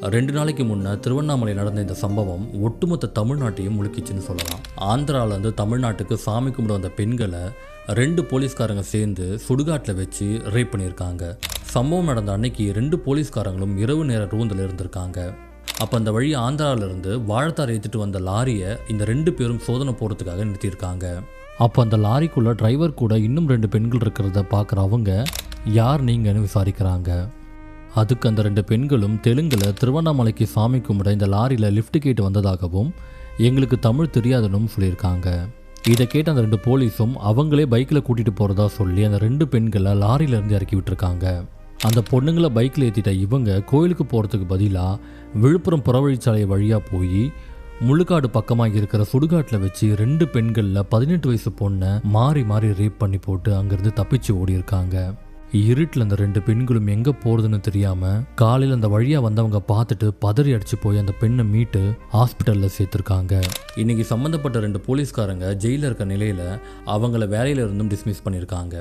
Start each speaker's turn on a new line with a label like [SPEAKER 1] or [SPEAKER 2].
[SPEAKER 1] 2 நாளைக்கு முன்னே திருவண்ணாமலை நடந்த இந்த சம்பவம் ஒட்டுமொத்த தமிழ்நாட்டையும் முழுக்கிச்சுன்னு சொல்லலாம். ஆந்திராவிலேருந்து தமிழ்நாட்டுக்கு சாமி கும்பிட வந்த பெண்களை 2 போலீஸ்காரங்க சேர்ந்து சுடுகாட்டில் வச்சு ரேப் பண்ணியிருக்காங்க. சம்பவம் நடந்த அன்னைக்கு 2 போலீஸ்காரங்களும் இரவு நேர ரூந்தில் இருந்திருக்காங்க. அப்போ அந்த வழி ஆந்திராவிலிருந்து வாழைத்தார் ஏற்றிட்டு வந்த லாரியை இந்த 2 பேரும் சோதனை போகிறதுக்காக நிறுத்தியிருக்காங்க. அப்போ அந்த லாரிக்குள்ளே டிரைவர் கூட இன்னும் 2 பெண்கள் இருக்கிறத பார்க்குற அவங்க யார் நீங்கன்னு விசாரிக்கிறாங்க. அதுக்கு அந்த 2 பெண்களும் தெலுங்கில் திருவண்ணாமலைக்கு சாமி கும்பிட இந்த லாரியில் லிஃப்ட் கேட்டு வந்ததாகவும் எங்களுக்கு தமிழ் தெரியாதுன்னு சொல்லியிருக்காங்க. இதை கேட்ட அந்த 2 போலீஸும் அவங்களே பைக்கில் கூட்டிகிட்டு போகிறதா சொல்லி அந்த 2 பெண்களை லாரியிலேருந்து இறக்கி விட்டுருக்காங்க. அந்த பொண்ணுங்களை பைக்கில் ஏற்றிட்ட இவங்க கோயிலுக்கு போகிறதுக்கு பதிலாக விழுப்புரம் புறவழிச்சாலை வழியாக போய் முள்ளுக்காடு பக்கமாக இருக்கிற சுடுகாட்டில் வச்சு 2 பெண்களில் 18 வயசு பொண்ணை மாறி மாறி ரேப் பண்ணி போட்டு அங்கேருந்து தப்பிச்சு ஓடி இருக்காங்க. இருட்டில் அந்த 2 பெண்களும் எங்கே போகிறதுன்னு தெரியாமல் காலையில் அந்த வழியாக வந்தவங்க பார்த்துட்டு பதறி அடிச்சு போய் அந்த பெண்ணை மீட்டு ஹாஸ்பிட்டலில் சேர்த்துருக்காங்க. இன்றைக்கி சம்மந்தப்பட்ட 2 போலீஸ்காரங்க ஜெயிலில் இருக்க நிலையில் அவங்கள வேலையில இருந்தும் டிஸ்மிஸ் பண்ணியிருக்காங்க.